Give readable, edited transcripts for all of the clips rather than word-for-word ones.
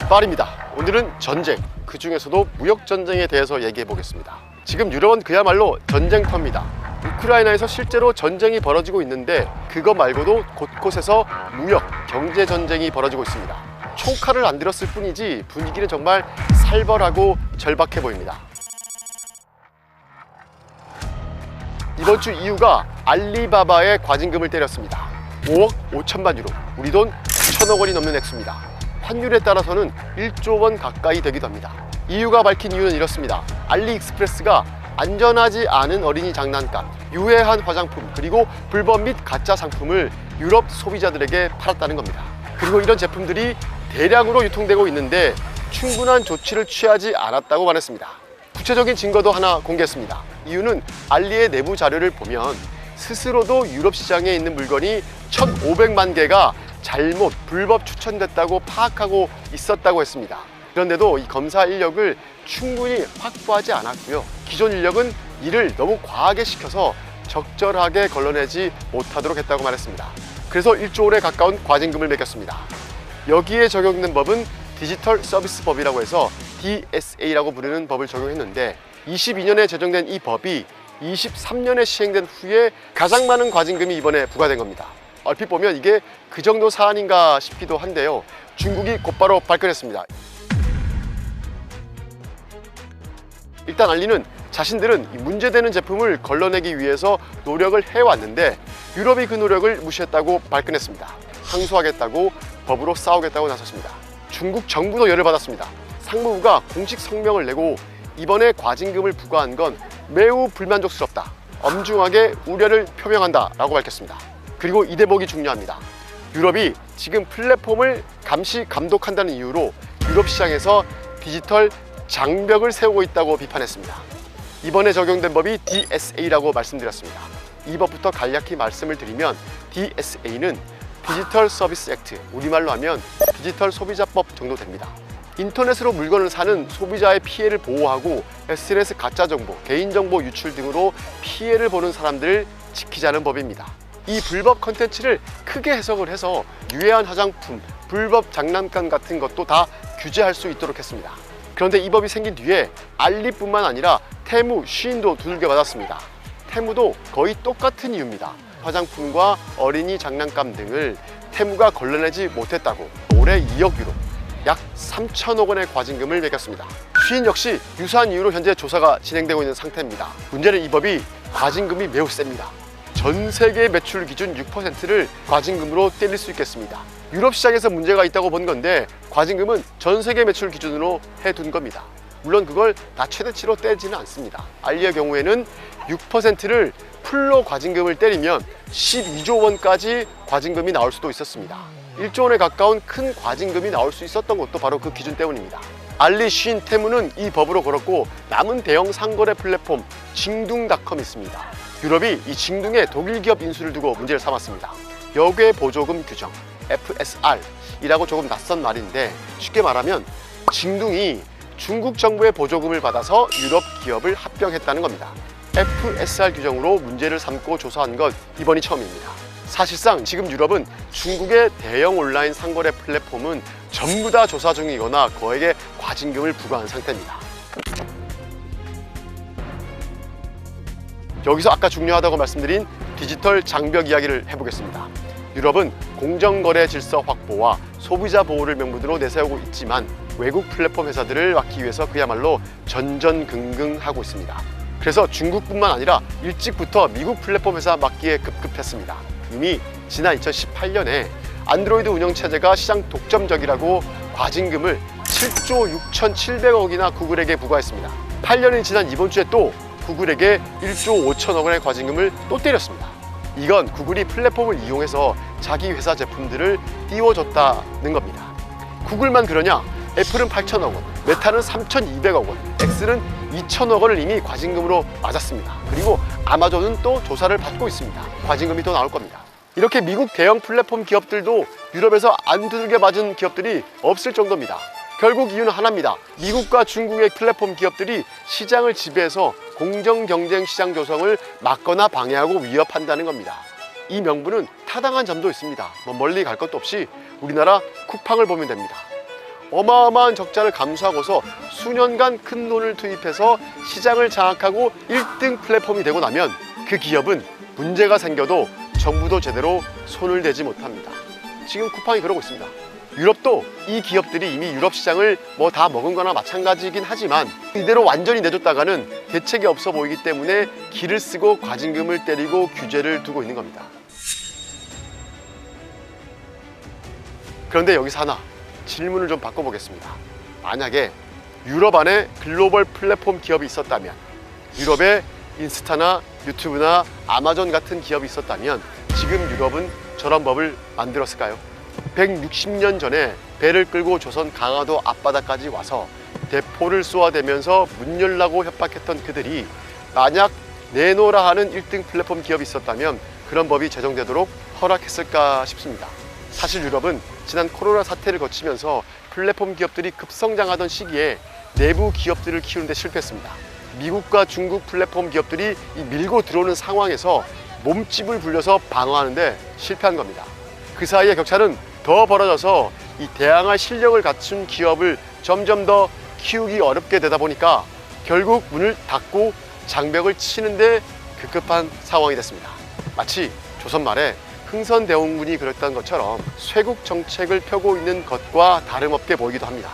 말입니다. 오늘은 전쟁, 그 중에서도 무역전쟁에 대해서 얘기해 보겠습니다. 지금 유럽은 그야말로 전쟁터입니다. 우크라이나에서 실제로 전쟁이 벌어지고 있는데 그거 말고도 곳곳에서 무역, 경제전쟁이 벌어지고 있습니다. 총칼을 안 들었을 뿐이지 분위기는 정말 살벌하고 절박해 보입니다. 이번 주 EU가 알리바바의 과징금을 때렸습니다. 5억 5천만 유로, 우리 돈 9천억 원이 넘는 액수입니다. 환율에 따라서는 1조 원 가까이 되기도 합니다. EU가 밝힌 이유는 이렇습니다. 알리익스프레스가 안전하지 않은 어린이 장난감, 유해한 화장품, 그리고 불법 및 가짜 상품을 유럽 소비자들에게 팔았다는 겁니다. 그리고 이런 제품들이 대량으로 유통되고 있는데 충분한 조치를 취하지 않았다고 말했습니다. 구체적인 증거도 하나 공개했습니다. 이유는 알리의 내부 자료를 보면 스스로도 유럽 시장에 있는 물건이 1,500만 개가 잘못 불법 추천됐다고 파악하고 있었다고 했습니다. 그런데도 이 검사 인력을 충분히 확보하지 않았고요. 기존 인력은 일을 너무 과하게 시켜서 적절하게 걸러내지 못하도록 했다고 말했습니다. 그래서 1조 원에 가까운 과징금을 매겼습니다. 여기에 적용된 법은 디지털 서비스 법이라고 해서 DSA라고 부르는 법을 적용했는데 22년에 제정된 이 법이 23년에 시행된 후에 가장 많은 과징금이 이번에 부과된 겁니다. 얼핏 보면 이게 그 정도 사안인가 싶기도 한데요. 중국이 곧바로 발끈했습니다. 일단 알리는 자신들은 문제되는 제품을 걸러내기 위해서 노력을 해왔는데 유럽이 그 노력을 무시했다고 발끈했습니다. 항소하겠다고 법으로 싸우겠다고 나섰습니다. 중국 정부도 열을 받았습니다. 상무부가 공식 성명을 내고 이번에 과징금을 부과한 건 매우 불만족스럽다, 엄중하게 우려를 표명한다 라고 밝혔습니다. 그리고 이 대목이 중요합니다. 유럽이 지금 플랫폼을 감시 감독한다는 이유로 유럽 시장에서 디지털 장벽을 세우고 있다고 비판했습니다. 이번에 적용된 법이 DSA라고 말씀드렸습니다. 이 법부터 간략히 말씀을 드리면 DSA는 디지털 서비스 액트, 우리말로 하면 디지털 소비자법 정도 됩니다. 인터넷으로 물건을 사는 소비자의 피해를 보호하고 SNS 가짜 정보, 개인정보 유출 등으로 피해를 보는 사람들을 지키자는 법입니다. 이 불법 컨텐츠를 크게 해석을 해서 유해한 화장품, 불법 장난감 같은 것도 다 규제할 수 있도록 했습니다. 그런데 이 법이 생긴 뒤에 알리뿐만 아니라 테무, 쉬인도 두들겨 맞았습니다. 테무도 거의 똑같은 이유입니다. 화장품과 어린이 장난감 등을 테무가 걸러내지 못했다고 올해 2억 유로, 약 3천억 원의 과징금을 매겼습니다. 쉬인 역시 유사한 이유로 현재 조사가 진행되고 있는 상태입니다. 문제는 이 법이 과징금이 매우 셉니다. 전 세계 매출 기준 6%를 과징금으로 때릴 수 있겠습니다. 유럽 시장에서 문제가 있다고 본 건데 과징금은 전 세계 매출 기준으로 해둔 겁니다. 물론 그걸 다 최대치로 떼지는 않습니다. 알리의 경우에는 6%를 풀로 과징금을 때리면 12조 원까지 과징금이 나올 수도 있었습니다. 1조 원에 가까운 큰 과징금이 나올 수 있었던 것도 바로 그 기준 때문입니다. 알리, 쉬인, 테무는 이 법으로 걸었고 남은 대형 상거래 플랫폼 징둥닷컴이 있습니다. 유럽이 이 징둥의 독일 기업 인수를 두고 문제를 삼았습니다. 역외 보조금 규정, FSR이라고 조금 낯선 말인데 쉽게 말하면 징둥이 중국 정부의 보조금을 받아서 유럽 기업을 합병했다는 겁니다. FSR 규정으로 문제를 삼고 조사한 건 이번이 처음입니다. 사실상 지금 유럽은 중국의 대형 온라인 상거래 플랫폼은 전부 다 조사 중이거나 거액의 과징금을 부과한 상태입니다. 여기서 아까 중요하다고 말씀드린 디지털 장벽 이야기를 해보겠습니다. 유럽은 공정거래 질서 확보와 소비자 보호를 명분으로 내세우고 있지만 외국 플랫폼 회사들을 막기 위해서 그야말로 전전긍긍하고 있습니다. 그래서 중국뿐만 아니라 일찍부터 미국 플랫폼 회사 막기에 급급했습니다. 이미 지난 2018년에 안드로이드 운영체제가 시장 독점적이라고 과징금을 7조 6,700억이나 구글에게 부과했습니다. 8년이 지난 이번 주에 또 구글에게 1조 5천억 원의 과징금을 또 때렸습니다. 이건 구글이 플랫폼을 이용해서 자기 회사 제품들을 띄워줬다는 겁니다. 구글만 그러냐? 애플은 8천억 원, 메타는 3,200억 원, X는 2천억 원을 이미 과징금으로 맞았습니다. 그리고 아마존은 또 조사를 받고 있습니다. 과징금이 더 나올 겁니다. 이렇게 미국 대형 플랫폼 기업들도 유럽에서 안 두들겨 맞은 기업들이 없을 정도입니다. 결국 이유는 하나입니다. 미국과 중국의 플랫폼 기업들이 시장을 지배해서 공정경쟁 시장 조성을 막거나 방해하고 위협한다는 겁니다. 이 명분은 타당한 점도 있습니다. 멀리 갈 것도 없이 우리나라 쿠팡을 보면 됩니다. 어마어마한 적자를 감수하고서 수년간 큰 돈을 투입해서 시장을 장악하고 1등 플랫폼이 되고 나면 그 기업은 문제가 생겨도 정부도 제대로 손을 대지 못합니다. 지금 쿠팡이 그러고 있습니다. 유럽도 이 기업들이 이미 유럽 시장을 뭐 다 먹은 거나 마찬가지이긴 하지만 이대로 완전히 내줬다가는 대책이 없어 보이기 때문에 기를 쓰고 과징금을 때리고 규제를 두고 있는 겁니다. 그런데 여기서 하나 질문을 좀 바꿔보겠습니다. 만약에 유럽 안에 글로벌 플랫폼 기업이 있었다면, 유럽에 인스타나 유튜브나 아마존 같은 기업이 있었다면 지금 유럽은 저런 법을 만들었을까요? 160년 전에 배를 끌고 조선 강화도 앞바다까지 와서 대포를 쏘아대면서 문 열라고 협박했던 그들이 만약 내노라 하는 1등 플랫폼 기업이 있었다면 그런 법이 제정되도록 허락했을까 싶습니다. 사실 유럽은 지난 코로나 사태를 거치면서 플랫폼 기업들이 급성장하던 시기에 내부 기업들을 키우는데 실패했습니다. 미국과 중국 플랫폼 기업들이 밀고 들어오는 상황에서 몸집을 불려서 방어하는데 실패한 겁니다. 그 사이에 격차는 더 벌어져서 이 대항할 실력을 갖춘 기업을 점점 더 키우기 어렵게 되다 보니까 결국 문을 닫고 장벽을 치는데 급급한 상황이 됐습니다. 마치 조선 말에 흥선대원군이 그랬던 것처럼 쇄국 정책을 펴고 있는 것과 다름없게 보이기도 합니다.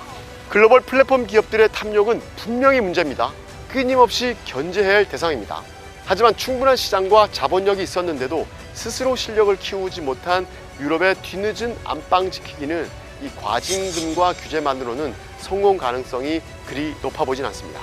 글로벌 플랫폼 기업들의 탐욕은 분명히 문제입니다. 끊임없이 견제해야 할 대상입니다. 하지만 충분한 시장과 자본력이 있었는데도 스스로 실력을 키우지 못한 유럽의 뒤늦은 안방 지키기는 이 과징금과 규제만으로는 성공 가능성이 그리 높아 보진 않습니다.